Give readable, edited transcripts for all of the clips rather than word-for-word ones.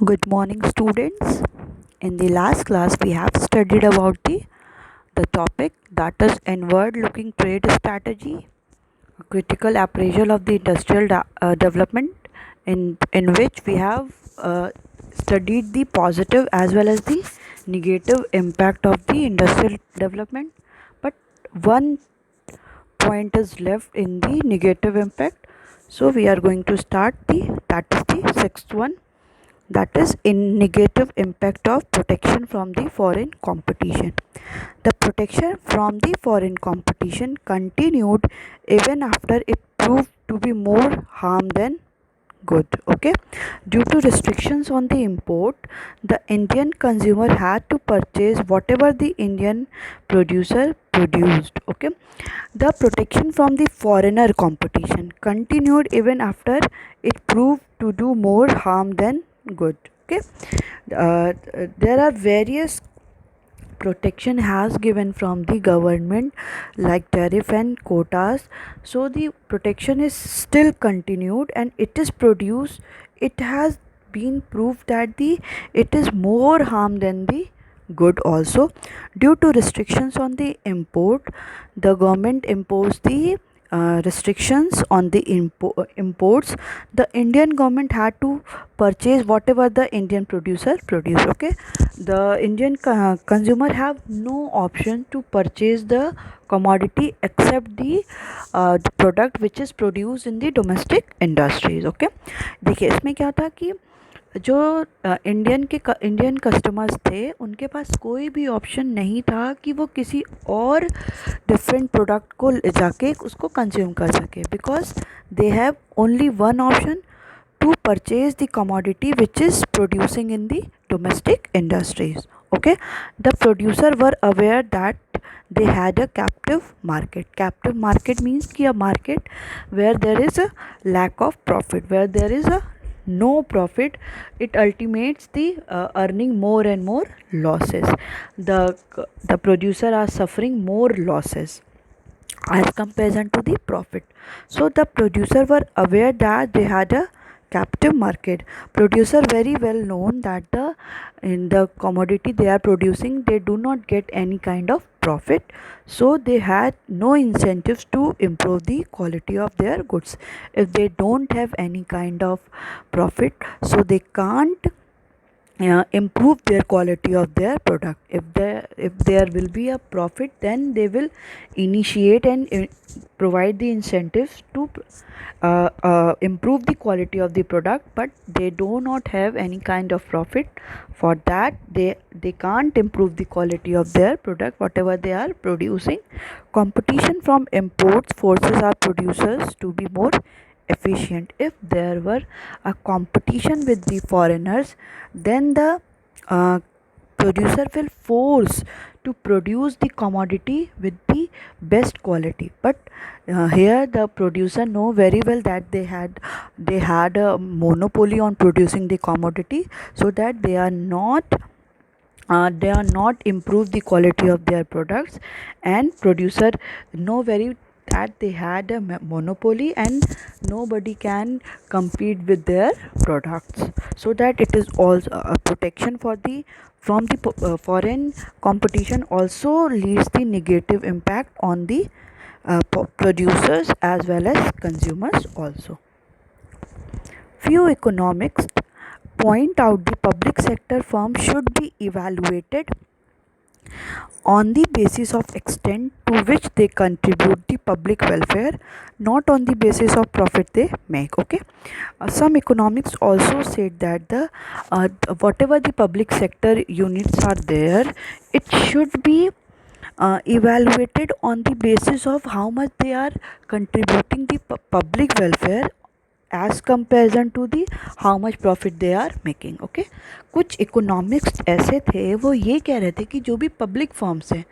Good morning, students. In the last class, we have studied about the topic that is inward looking trade strategy, a critical appraisal of the industrial development, in which we have studied the positive as well as the negative impact of the industrial development. But one point is left in the negative impact. So we are going to start that is the sixth one, that is in negative impact of protection from the foreign competition. The protection from the foreign competition continued even after it proved to be more harm than good. Okay, due to restrictions on the import, the Indian consumer had to purchase whatever the Indian producer produced. Okay, the protection from the foreigner competition continued even after it proved to do more harm than good. Okay, there are various protection has given from the government like tariff and quotas. So the protection is still continued and it is produced. It has been proved that the it is more harm than the good also. Due to restrictions on the import, the government imposed the restrictions on the imports. The Indian government had to purchase whatever the Indian producer produce. Okay, the Indian consumer have no option to purchase the commodity except the product which is produced in the domestic industries. Okay, देखिए इसमें क्या था कि जो Indian customers थे उनके पास कोई भी ऑप्शन नहीं था कि वो किसी और डिफरेंट प्रोडक्ट को ले जाके उसको कंज्यूम कर सके, because they have only one option to purchase the commodity which is producing in the domestic industries. Okay, the producer were aware that they had a captive market means ki a market where there is a lack of profit, where there is a no profit. It ultimates the earning more and more losses. The producer are suffering more losses as comparison to the profit. So the producer were aware that they had a captive market. Producer very well known that in the commodity they are producing they do not get any kind of profit, so they had no incentives to improve the quality of their goods. If they don't have any kind of profit, so they can't improve their quality of their product. If there will be a profit, then they will initiate and provide the incentives to improve the quality of the product, but they do not have any kind of profit. For that they can't improve the quality of their product whatever they are producing. Competition from imports forces our producers to be more efficient. If there were a competition with the foreigners, then the uh, producer will force to produce the commodity with the best quality. But here the producer know very well that they had a monopoly on producing the commodity, so that they are not improve the quality of their products, and producer know very that they had a monopoly and nobody can compete with their products. So that it is also a protection for the from the foreign competition also leads the negative impact on the producers as well as consumers also. Few economics point out the public sector firms should be evaluated on the basis of extent to which they contribute the public welfare, not on the basis of profit they make. Okay, some economics also said that whatever the public sector units are there, it should be evaluated on the basis of how much they are contributing the public welfare as comparison to the how much profit they are making. Okay, कुछ economics ऐसे थे वो ये कह रहे थे कि जो भी पब्लिक फर्म्स हैं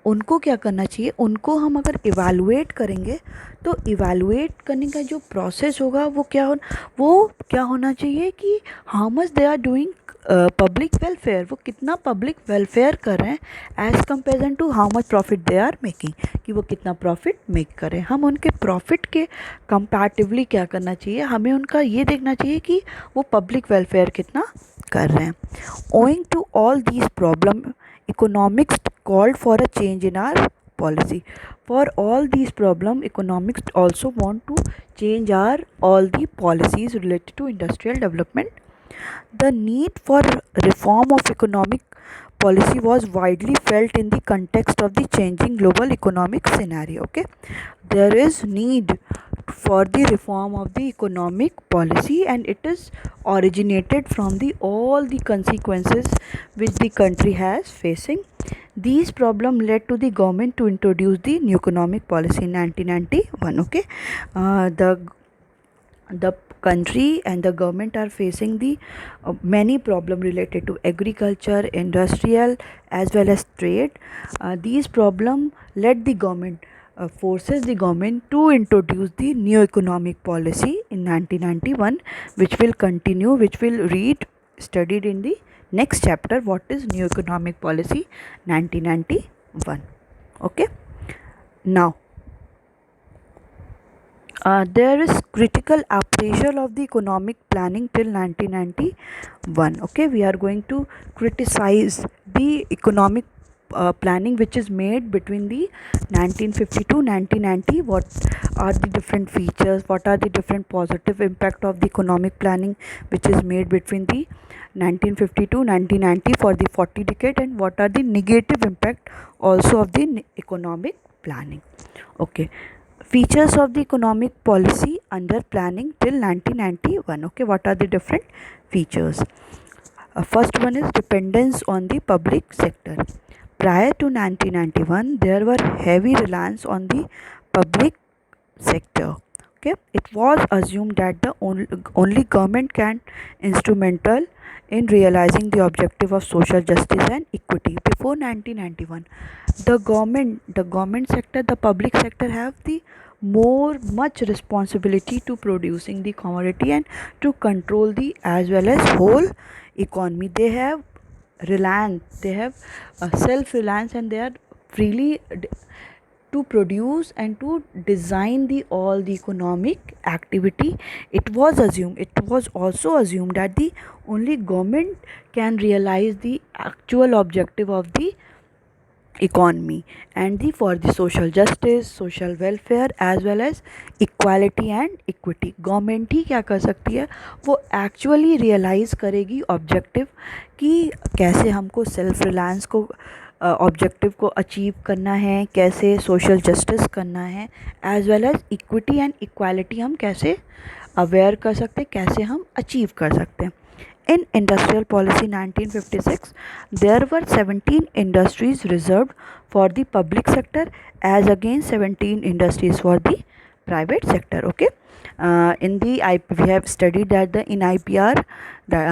उनको क्या करना चाहिए, उनको हम अगर इवैल्यूएट करेंगे तो इवैल्यूएट करने का जो प्रोसेस होगा वो क्या होना चाहिए कि how much they are doing public welfare, वो कितना पब्लिक वेलफेयर कर रहे हैं as comparison to how much profit they are making, कि वो कितना प्रॉफिट मेक करें. हम उनके प्रॉफिट के कंपैरेटिवली क्या करना चाहिए, हमें उनका ये देखना चाहिए कि वो पब्लिक वेलफेयर कितना कर रहे हैं. Owing to all these problems, economics called for a change in our policy. For all these problems, economics also want to change our all the policies related to industrial development. The need for reform of economic policy was widely felt in the context of the changing global economic scenario. Okay, there is need for the reform of the economic policy, and it is originated from the all the consequences which the country has facing. These problems led to the government to introduce the new economic policy in 1991. Okay, the country and the government are facing the many problems related to agriculture, industrial, as well as trade. These problems led the government forces the government to introduce the new economic policy in 1991, which will continue, which will read studied in the next chapter, what is new economic policy 1991. Okay, now there is critical appraisal of the economic planning till 1991. Okay, we are going to criticize the economic planning which is made between the 1950 to 1990. What are the different features, what are the different positive impact of the economic planning which is made between the 1950 to 1990 for the 40 decade, and what are the negative impact also of the economic planning. Okay, features of the economic policy under planning till 1991. Okay, what are the different features? First one is dependence on the public sector. Prior to 1991, there were heavy reliance on the public sector. Okay, it was assumed that the only government can instrumental in realizing the objective of social justice and equity. Before 1991, the government sector, the public sector have the much responsibility to producing the commodity and to control the as well as whole economy. They have reliance, they have self reliance, and they are freely to produce and to design the all the economic activity. It was also assumed that the only government can realize the actual objective of the economy and the for the social justice, social welfare, as well as equality and equity. Government ही क्या कर सकती है, वो actually realise करेगी objective कि कैसे हमको सेल्फ रिलायंस को ऑब्जेक्टिव को अचीव करना है, कैसे सोशल जस्टिस करना है, as well as equity and equality हम कैसे अवेयर कर सकते हैं, कैसे हम अचीव कर सकते हैं. In Industrial Policy 1956, there were 17 industries reserved for the public sector as against 17 industries for the private sector. Okay, in the we have studied that in IPR, the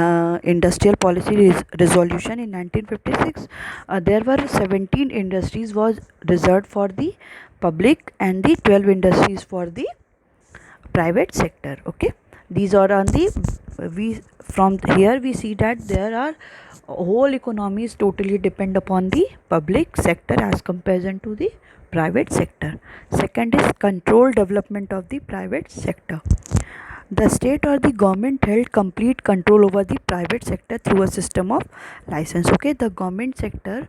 Industrial Policy Resolution in 1956, there were 17 industries was reserved for the public and the 12 industries for the private sector. Okay, these are on the we from here we see that there are whole economies totally depend upon the public sector as comparison to the private sector. Second is controlled development of the private sector. The state or the government held complete control over the private sector through a system of license. Okay, the government sector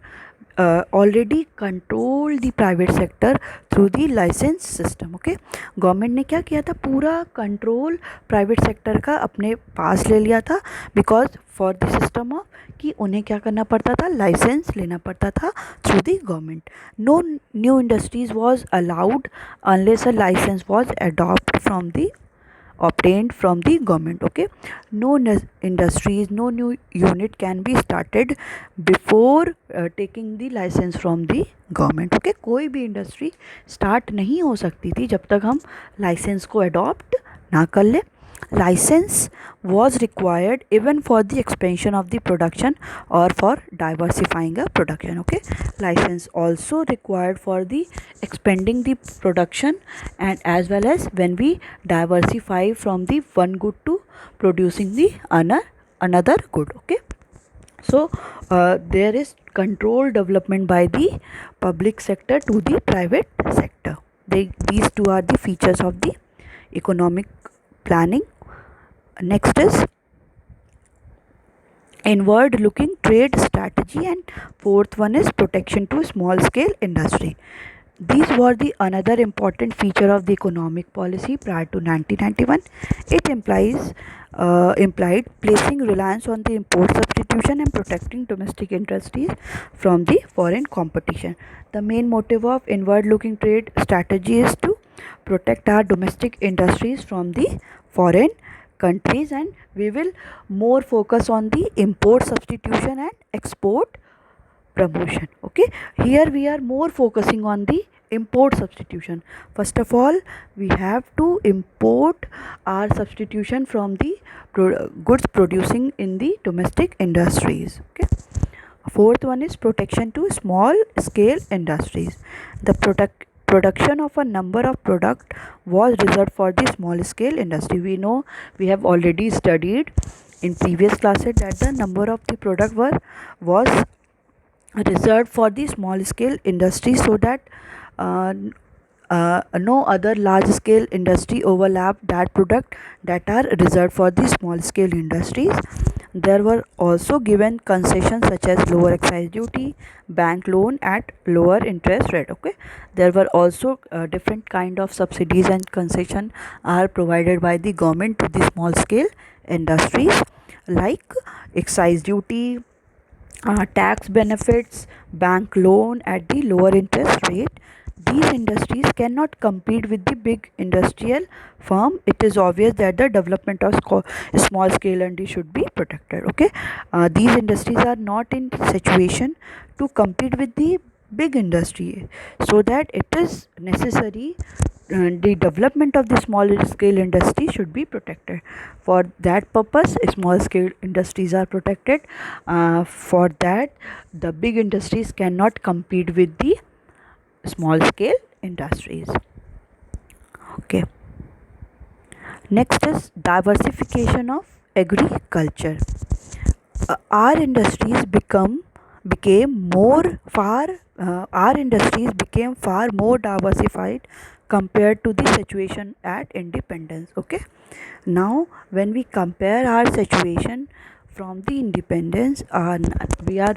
already control the private sector through the license system. Okay, government ने क्या किया था, पूरा control private sector का अपने पास ले लिया था, because for the system of कि उन्हें क्या करना पड़ता था, लाइसेंस लेना पड़ता था through the government. No new industries was allowed unless a licence was adopt from the obtained from the government. Okay, no industries, no new unit can be started before taking the license from the government. Okay, कोई भी industry start नहीं हो सकती थी जब तक हम licence को अडॉप्ट ना कर ले. License was required even for the expansion of the production or for diversifying a production. Okay, license also required for the expanding the production and as well as when we diversify from the one good to producing the another good. Okay, so there is control development by the public sector to the private sector. These two are the features of the economic planning. Next is inward looking trade strategy, and fourth one is protection to small scale industry. These were the another important feature of the economic policy prior to 1991. It implied placing reliance on the import substitution and protecting domestic industries from the foreign competition. The main motive of inward looking trade strategy is to protect our domestic industries from the foreign countries, and we will more focus on the import substitution and export promotion. Okay, here we are more focusing on the import substitution. First of all, we have to import our substitution from the goods producing in the domestic industries. Okay, fourth one is protection to small scale industries. The production of a number of product was reserved for the small scale industry. We know, we have already studied in previous classes that the number of the product was reserved for the small scale industry, so that uh, no other large scale industry overlap that product that are reserved for the small scale industries. There were also given concessions such as lower excise duty, bank loan at lower interest rate. Okay, there were also different kind of subsidies and concession are provided by the government to the small scale industries, like excise duty, tax benefits, bank loan at the lower interest rate. These industries cannot compete with the big industrial firm. It is obvious that the development of small scale industry should be protected. Okay, these industries are not in situation to compete with the big industry, so that it is necessary the development of the small scale industry should be protected. For that purpose, small scale industries are protected. For that, the big industries cannot compete with the small scale industries. Okay, next is diversification of agriculture. Our industries became more far our industries became far more diversified compared to the situation at independence. Okay, now when we compare our situation from the independence, we are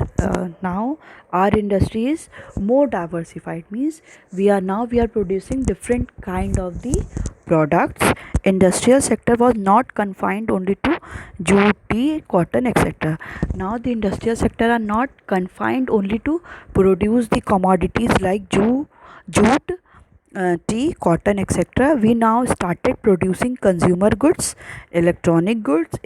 now our industry is more diversified, means we are producing different kind of the products. Industrial sector was not confined only to jute, tea, cotton, etc. Now the industrial sector are not confined only to produce the commodities like jute, tea, cotton, etc. We now started producing consumer goods, electronic goods,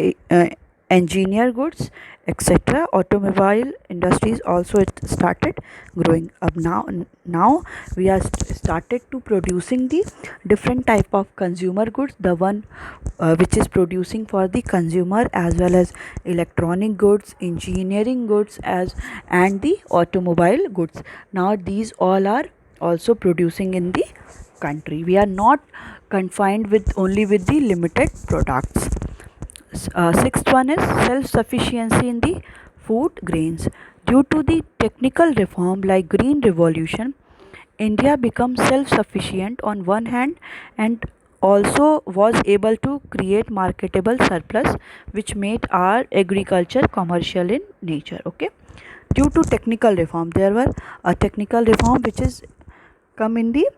engineer goods, etc. Automobile industries also it started growing up. Now we are started to producing the different type of consumer goods, the one which is producing for the consumer, as well as electronic goods, engineering goods, as and the automobile goods. Now these all are also producing in the country. We are not confined with only with the limited products. Sixth one is self sufficiency in the food grains. Due to the technical reform like green revolution, India became self sufficient on one hand, and also was able to create marketable surplus, which made our agriculture commercial in nature. Okay, due to technical reform, there were a technical reform which is come in the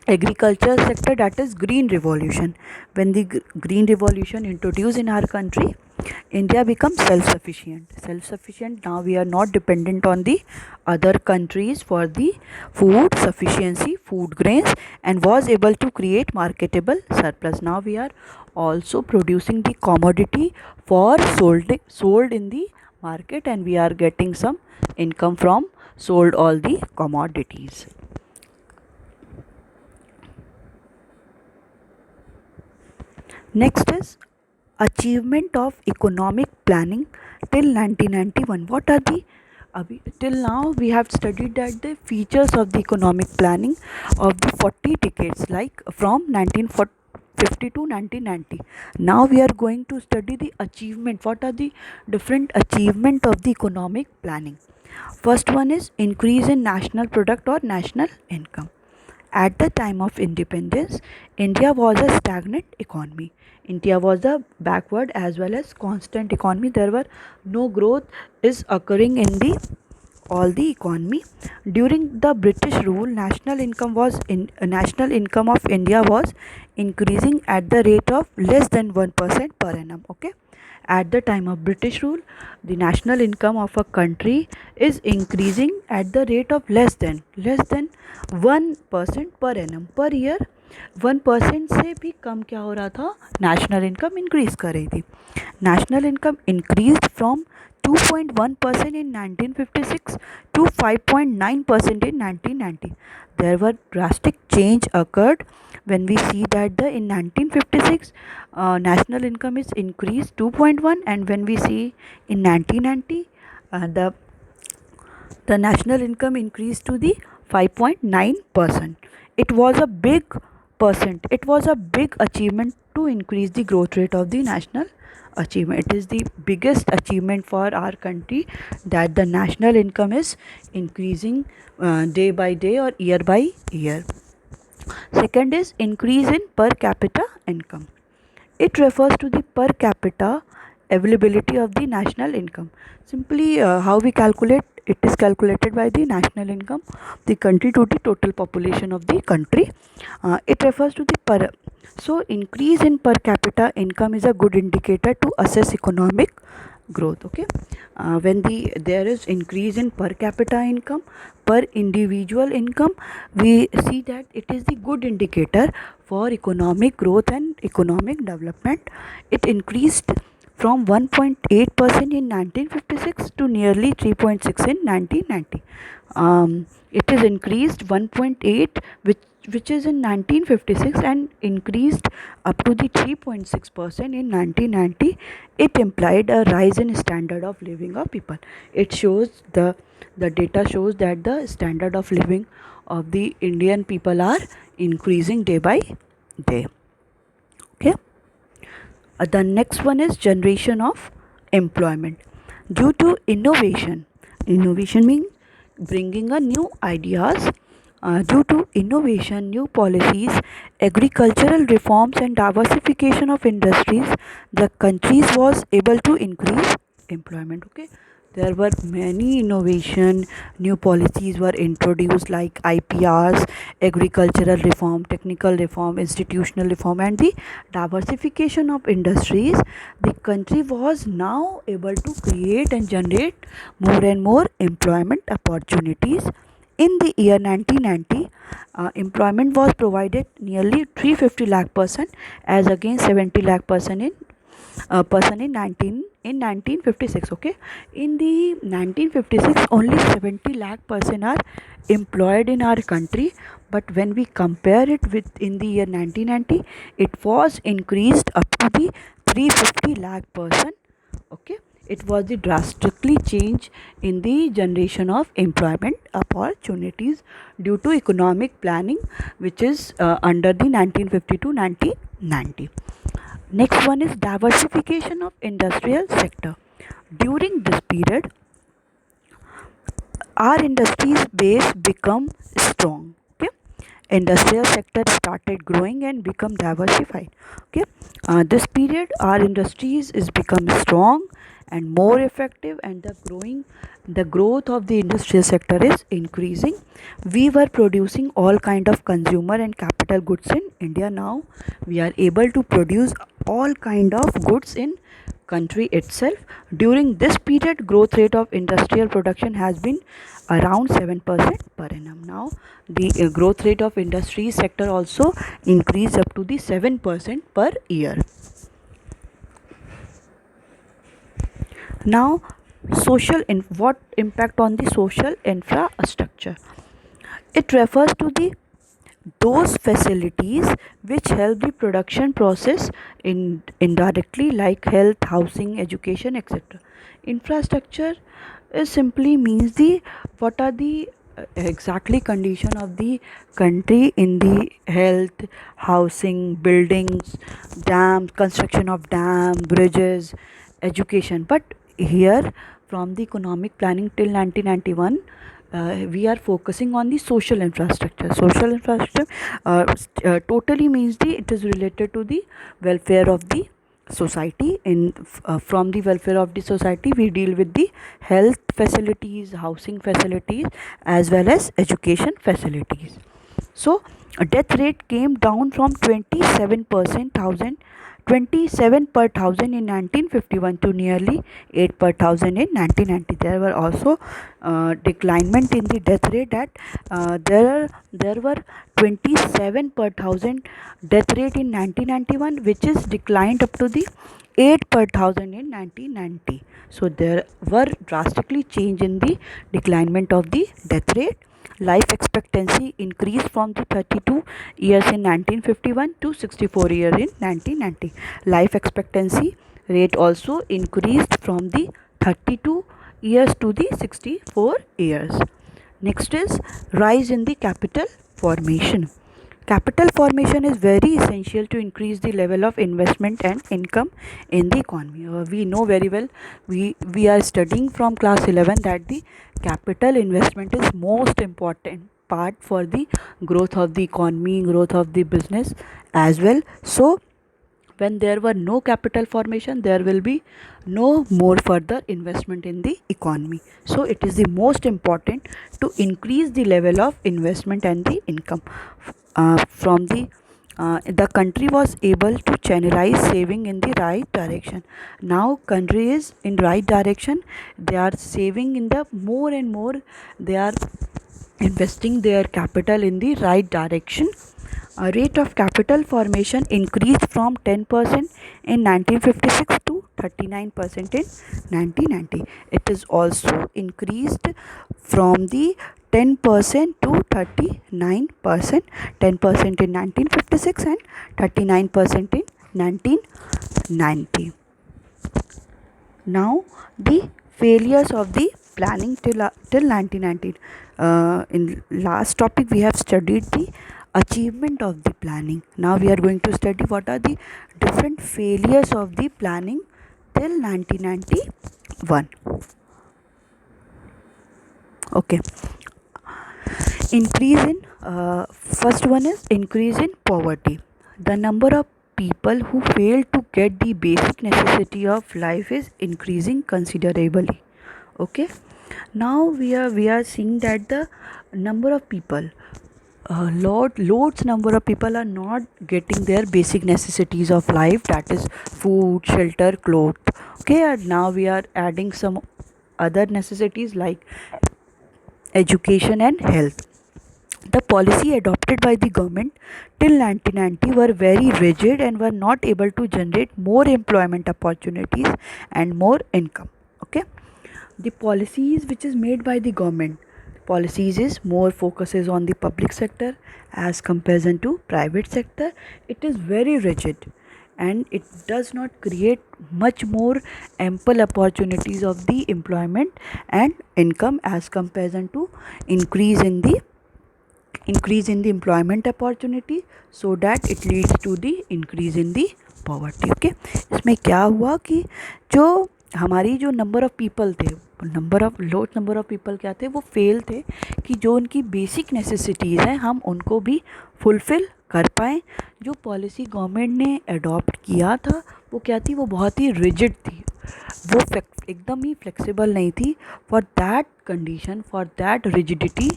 agriculture sector, that is green revolution. When the green revolution introduced in our country, India becomes self sufficient. Now we are not dependent on the other countries for the food sufficiency, food grains, and was able to create marketable surplus. Now we are also producing the commodity for sold in the market, and we are getting some income from sold all the commodities. Next is achievement of economic planning till 1991. What are the till now we have studied that the features of the economic planning of the 40 decades, like from 1950 to 1990. Now we are going to study the achievement. What are the different achievement of the economic planning? First one is increase in national product or national income. At the time of independence, India was a stagnant economy. India was a backward as well as constant economy. There were no growth is occurring in the all the economy. During the British rule, national income of India was increasing at the rate of less than 1% per annum. Okay, at the time of British rule, the national income of a country is increasing at the rate of less than 1% per annum per year. 1% से भी कम क्या हो रहा था, national income increase कर रही थी. National income increased from 2.1% in 1956 to 5.9% in 1990. There were drastic change occurred when we see that in 1956 national income is increased 2.1, and when we see in 1990 the national income increased to the 5.9%. It was a big percent. It was a big achievement to increase the growth rate of the national achievement. It is the biggest achievement for our country that the national income is increasing day by day or year by year. Second is increase in per capita income. It refers to the per capita availability of the national income. Simply how we calculate, it is calculated by the national income the country to the total population of the country. It refers to the per. So increase in per capita income is a good indicator to assess economic growth. Okay, when there is increase in per capita income, per individual income, we see that it is the good indicator for economic growth and economic development. It increased from 1.8% in 1956 to nearly 3.6 in 1990. It is increased 1.8, which is in 1956, and increased up to the 3.6% in 1990. It implied a rise in standard of living of people. It shows the data shows that the standard of living of the Indian people are increasing day by day. Okay. The next one is generation of employment due to innovation. Innovation means bringing a new ideas. Due to innovation, new policies, agricultural reforms and diversification of industries, the countries was able to increase employment. Okay, there were many innovation, new policies were introduced like IPRs, agricultural reform, technical reform, institutional reform, and the diversification of industries. The country was now able to create and generate more and more employment opportunities. In the year 1990, employment was provided nearly 350 lakh person as against 70 lakh person in 1956. Okay, in the 1956 only 70 lakh person are employed in our country, but when we compare it with in the year 1990, it was increased up to the 350 lakh person. Okay, it was the drastically change in the generation of employment opportunities due to economic planning, which is under the 1950 to 1990. Next one is diversification of industrial sector. During this period, our industries base become strong. Okay, industrial sector started growing and become diversified. Okay, this period our industries is become strong and more effective, and the growth of the industrial sector is increasing. We were producing all kind of consumer and capital goods in India. Now we are able to produce all kind of goods in country itself. During this period, growth rate of industrial production has been around 7% per annum. Now the growth rate of industry sector also increased up to the 7% per year. Now what impact on the social infrastructure? It refers to those facilities which help the production process indirectly, like health, housing, education, etc. Infrastructure is simply means the what are the exactly condition of the country in the health, housing, buildings, dams, construction of dam, bridges, education. But here from the economic planning till 1991, we are focusing on the social infrastructure. Social infrastructure totally means it is related to the welfare of the society. From the welfare of the society, we deal with the health facilities, housing facilities, as well as education facilities. So death rate came down from 27 per thousand in 1951 to nearly 8 per thousand in 1990. There were also declinement in the death rate, that there were 27 per thousand death rate in 1991, which is declined up to the 8 per thousand in 1990. So there were drastically change in the declinement of the death rate. Life expectancy increased from the 32 years in 1951 to 64 years in 1990. Life expectancy rate also increased from the 32 years to the 64 years. Next is rise in the capital formation. Capital formation is very essential to increase the level of investment and income in the economy. We know very well, we are studying from class 11 that the capital investment is most important part for the growth of the economy, growth of the business as well. So when there were no capital formation, there will be no more further investment in the economy. So it is the most important to increase the level of investment and the income. From the country was able to channelize saving in the right direction. Now country is in right direction. They are saving in the more and more. They are investing their capital in the right direction. A rate of capital formation increased from 10% in 1956 to 39% in 1990. It is also increased from the 10% to 39%, 10% in 1956 and 39% in 1990. Now the failures of the planning till 1919. In last topic we have studied the achievement of the planning. Now we are going to study what are the different failures of the planning till 1991. Okay. Increase in first one is increase in poverty. The number of people who fail to get the basic necessity of life is increasing considerably. Okay. Now we are seeing that the number of people, loads number of people are not getting their basic necessities of life, that is food, shelter, clothes. Okay, and now we are adding some other necessities like education and health. The policy adopted by the government till 1990 were very rigid and were not able to generate more employment opportunities and more income. Okay, the policies which is made by the government, policies is more focuses on the public sector as comparison to private sector. It is very rigid and it does not create much more ample opportunities of the employment and income as comparison to increase in the employment opportunity, so that it leads to the increase in the poverty. Okay, इसमें क्या हुआ कि जो हमारी जो number of people थे, number of people क्या थे, वो फेल थे कि जो उनकी बेसिक नेसेसिटीज़ हैं हम उनको भी फुलफ़िल कर पाएँ. जो पॉलिसी गवर्नमेंट ने अडॉप्ट किया था वो क्या थी, वो बहुत ही रिजिड थी, वो एकदम ही फ्लेक्सिबल नहीं थी. For that condition, for that rigidity,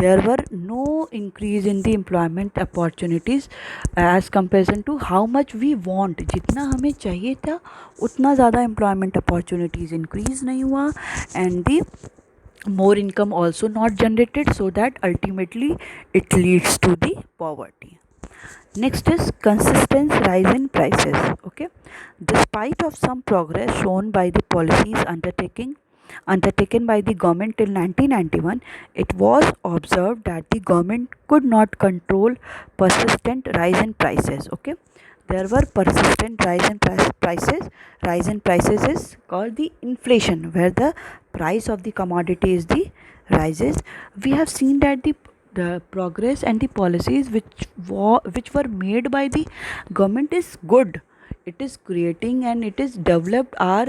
there were no increase in the employment opportunities as comparison to how much we want. जितना हमें चाहिए था उतना ज़्यादा एम्प्लॉयमेंट अपॉर्चुनिटीज़ इंक्रीज़ नहीं हुआ and the more income also not generated, so that ultimately it leads to the poverty. Next is consistent rise in prices. Okay, despite of some progress shown by the policies undertaken by the government till 1991, it was observed that the government could not control persistent rise in prices. Okay, there were persistent rise in prices. Rise in prices is called the inflation, where the price of the commodity is the rises. We have seen that the progress and the policies which were made by the government is good. It is creating and it is developed our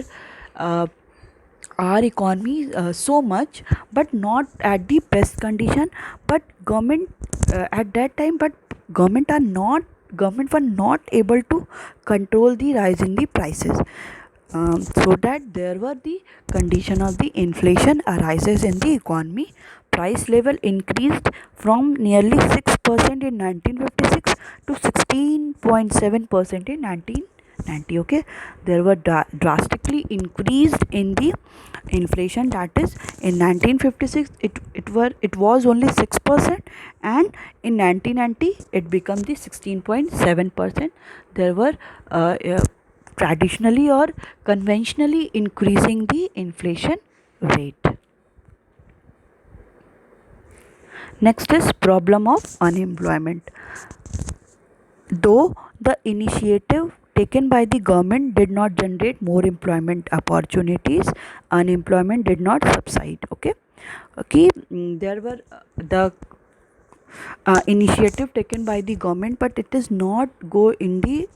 our economy so much, but not at the best condition. But government at that time, but government are not government were not able to control the rise in the prices, so that there were the condition of the inflation arises in the economy. Price level increased from nearly 6% in 1956 to 16.7% in 1990. Okay, there were drastically increased in the inflation. That is, in 1956 it was only 6%, and in 1990 it became the 16.7%. There were traditionally or conventionally increasing the inflation rate. Next is problem of unemployment. Though the initiative taken by the government did not generate more employment opportunities, unemployment did not subside. Okay, there were the initiative taken by the government, but it does not go in the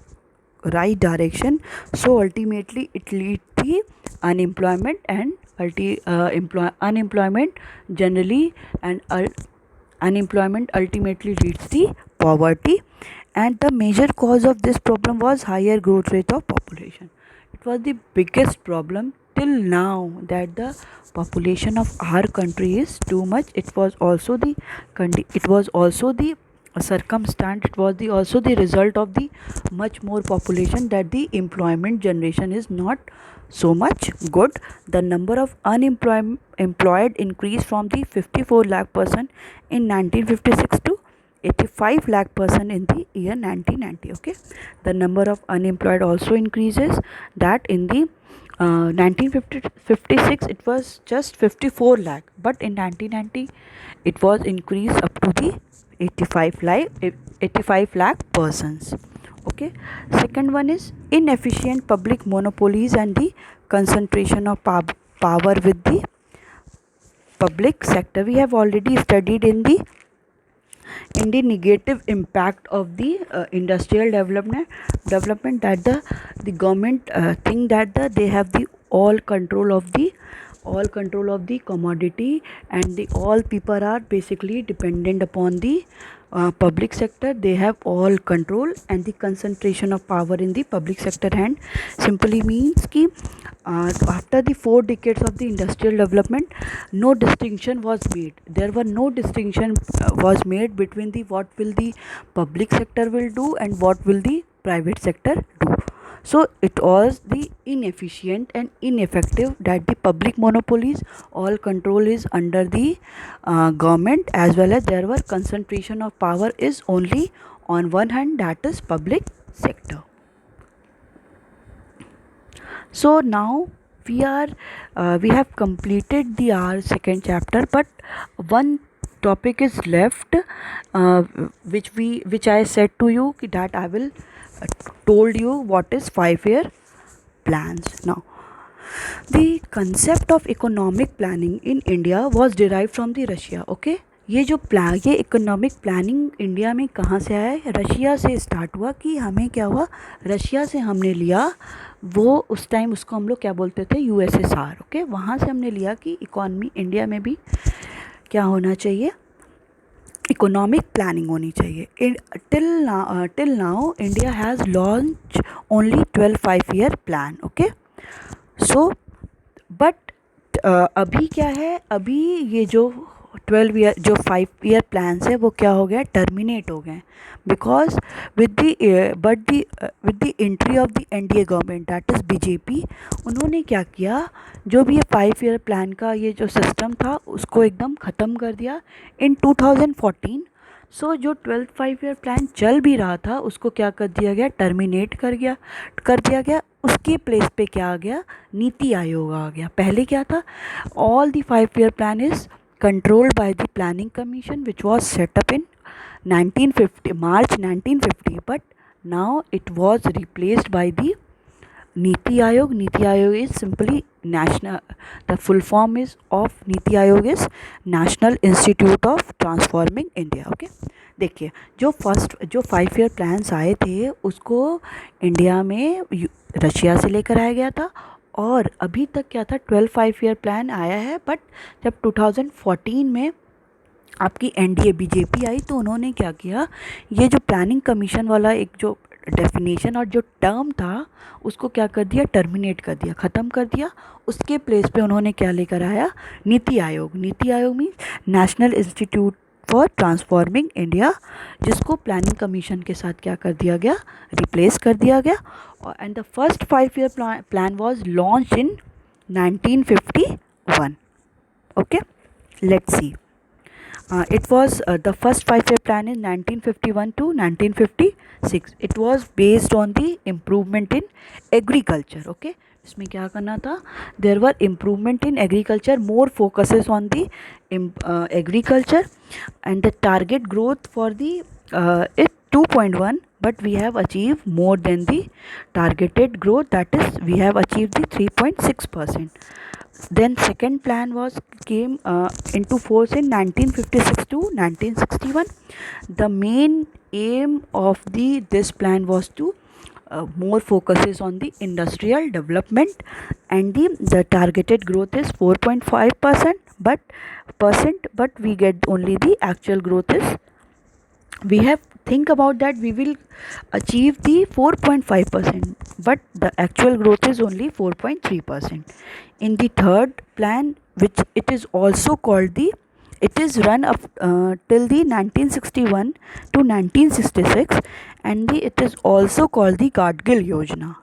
right direction. So ultimately it leads the unemployment, and unemployment generally, and unemployment ultimately leads the poverty. And the major cause of this problem was higher growth rate of population. It was the biggest problem till now, that the population of our country is too much. It was also the circumstance, it was also the result of the much more population, that the employment generation is not so much good. The number of employed increased from the 54 lakh person in 1956 to 85 lakh person in the year 1990. Okay, the number of unemployed also increases, that in the 1956 it was just 54 lakh, but in 1990 it was increased up to the 85 lakh persons. Okay, second one is inefficient public monopolies and the concentration of power with the public sector. We have already studied in the negative impact of the industrial development, that the government think that they have the all control of the commodity, and the all people are basically dependent upon the public sector. They have all control, and the concentration of power in the public sector hand simply means ki after the 4 decades of the industrial development, no distinction was made. There were no distinction was made between the what will the public sector will do and what will the private sector do. So it was the inefficient and ineffective, that the public monopolies, all control is under the government, as well as there were concentration of power is only on one hand, that is public sector. So now we have completed the our second chapter, but one topic is left, which I said to you that I will told you what is 5-year plans. Now the concept of economic planning in India was derived from the Russia. Okay, ये economic planning India में कहाँ से आया है? Russia से start हुआ। कि हमें क्या हुआ, रशिया से हमने लिया, वो उस टाइम उसको हम लोग क्या बोलते थे, USSR। ओके, वहाँ से हमने लिया कि इकॉनमी इंडिया में भी क्या होना चाहिए, इकोनॉमिक प्लानिंग होनी चाहिए। Till now India has launch only 12 5-year plan. Okay, so but अभी क्या है, अभी ये जो 5-year प्लान्स है वो क्या हो गया, टर्मिनेट हो गए, because with the entry of the NDA government, that is BJP, उन्होंने क्या किया, जो भी ये 5-year प्लान का ये जो सिस्टम था उसको एकदम ख़त्म कर दिया इन 2014। सो जो 12th 5-year प्लान चल भी रहा था उसको क्या कर दिया गया, टर्मिनेट कर दिया गया। उसके प्लेस पे क्या आ गया, नीति आयोग आ गया। पहले क्या था, all the 5-year plan is controlled by the planning commission, which was set up in March 1950, but now it was replaced by the Niti Aayog. Niti Aayog is simply national, the full form is of Niti Aayog is National Institute of Transforming India. Okay, देखिए जो 5-year plans आए थे उसको India में Russia से लेकर आया गया था, और अभी तक क्या था, 12 5 ईयर प्लान आया है, बट जब 2014 में आपकी एनडीए बीजेपी आई तो उन्होंने क्या किया, ये जो प्लानिंग कमीशन वाला एक जो डेफिनेशन और जो टर्म था उसको क्या कर दिया, टर्मिनेट कर दिया, ख़त्म कर दिया। उसके प्लेस पे उन्होंने क्या लेकर आया, NITI Aayog. NITI Aayog means national institute for transforming India, जिसको प्लानिंग कमीशन के साथ क्या कर दिया गया, रिप्लेस कर दिया गया। और and the first 5 year plan was launch in 1951. Okay, let's see. It was the first 5 year plan in 1951 to 1956. It was based on the improvement in agriculture. Okay, इसमें क्या करना था, there were improvement in agriculture, more focuses on the agriculture, and the target growth for the it 2.1, but we have achieved more than the targeted growth, that is we have achieved the 3.6%. Then second plan was came into force in 1956 to 1961. The main aim of this plan was to more focuses on the industrial development, and the targeted growth is 4.5%, but we get only the actual growth is, we have think about that we will achieve the 4.5%, but the actual growth is only 4.3%. In the third plan, which it is also called the, it is run up till the 1961 to 1966, and it is also called the Gadgil Yojana.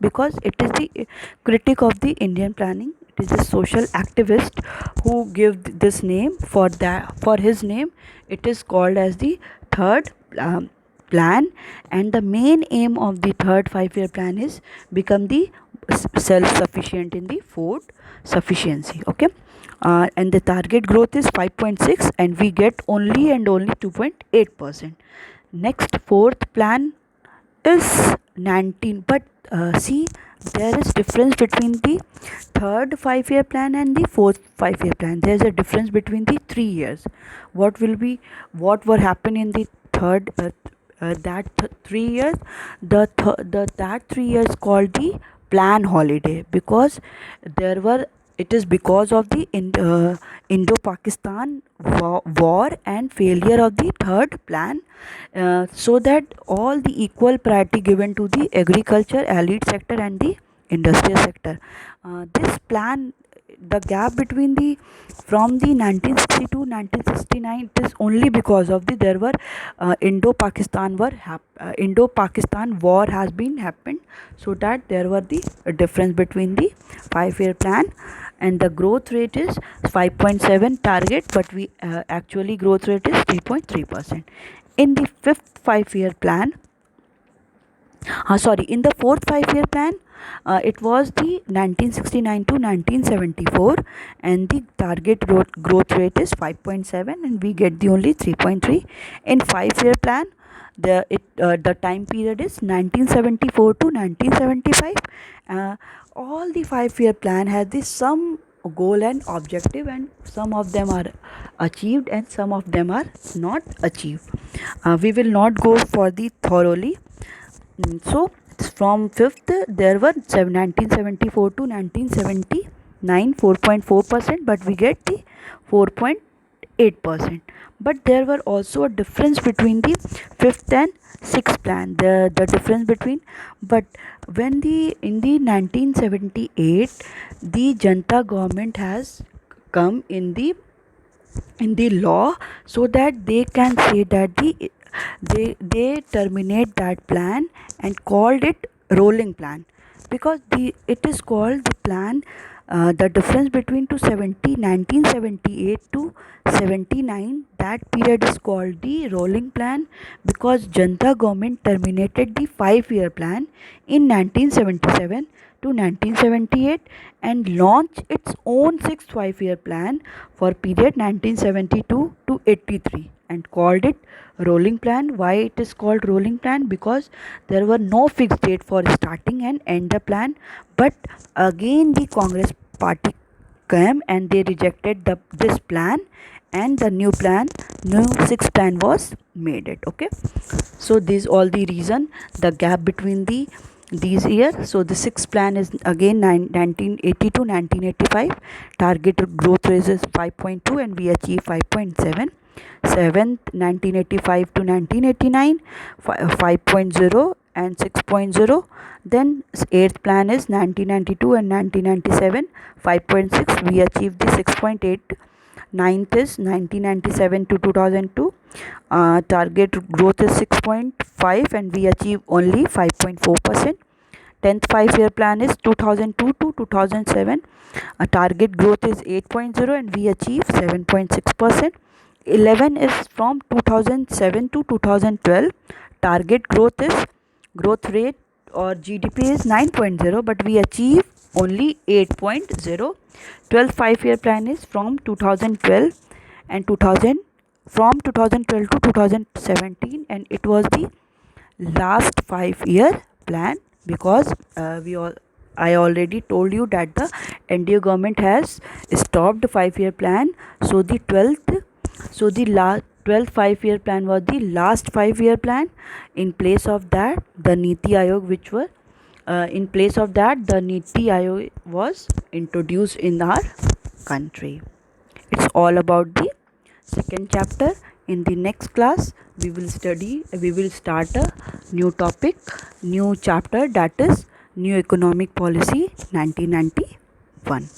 Because it is the critic of the Indian planning. It is a social activist who gave this name for that, for his name. It is called as the third plan, and the main aim of the third 5 year plan is become the self-sufficient in the food sufficiency. Okay, and the target growth is 5.6, and we get only and only 2.8%. Next fourth plan is 19, but see, there is difference between the third 5 year plan and the fourth 5 year plan. There is a difference between the 3 years. What will be, what will happen in the third 3 years, that 3 years called the plan holiday, because there were, it is because of the Indo-Pakistan war and failure of the third plan, so that all the equal priority given to the agriculture, elite sector, and the industrial sector. This plan, the gap between the, from the 1960 to 1969, it is only because of the, there were Indo-Pakistan war has been happened, so that there were the difference between the 5 year plan, and the growth rate is 5.7 target, but we actually growth rate is 3.3%. In the fifth 5 year plan, in the fourth 5 year plan, it was the 1969 to 1974, and the target growth rate is 5.7, and we get the only 3.3. In 5 year plan, the time period is 1974 to 1975. All the 5 year plan has this some goal and objective, and some of them are achieved and some of them are not achieved. We will not go for the thoroughly. So from fifth, there were 1974 to 1979 4.4%, but we get the 4.8%. But there were also a difference between the fifth and sixth plan. The difference between, but when the in the 1978, the Janta government has come in the law, so that they can say that they terminate that plan and called it rolling plan, because it is called the plan, the difference between 1978 to 79, that period is called the rolling plan, because Janta government terminated the 5 year plan in 1977 to 1978 and launched its own sixth 5 year plan for period 1972 to 83 and called it rolling plan. Why it is called rolling plan? Because there were no fixed date for starting and end the plan, but again the Congress party came and they rejected this plan, and the new sixth plan was made it. Okay, so these all the reason, the gap between the these years. So the sixth plan is again 1980 to 1985. Target growth rate is 5.2 and we achieve 5.7. Seventh 1985 to 1989, 5.0 and 6.0. Then eighth plan is 1992 and 1997, 5.6. We achieved the 6.8. Ninth is 1997 to 2002. Target growth is 6.5 and we achieve only 5.4%. 10th 5-year plan is 2002 to 2007. Target growth is 8.0 and we achieve 7.6%. 11 is from 2007 to 2012. Target growth rate or GDP is 9.0 but we achieve only 8.0. 12th 5-year plan is from 2012 and 2012 to 2017, and it was the last 5-year plan because I already told you that the NDA government has stopped the 5-year plan. So the 12th 5-year plan was the last 5-year plan. In place of that, the Niti Aayog was introduced in our country. It's all about the second chapter. In the next class, we will start a new topic, new chapter, that is New Economic Policy 1991.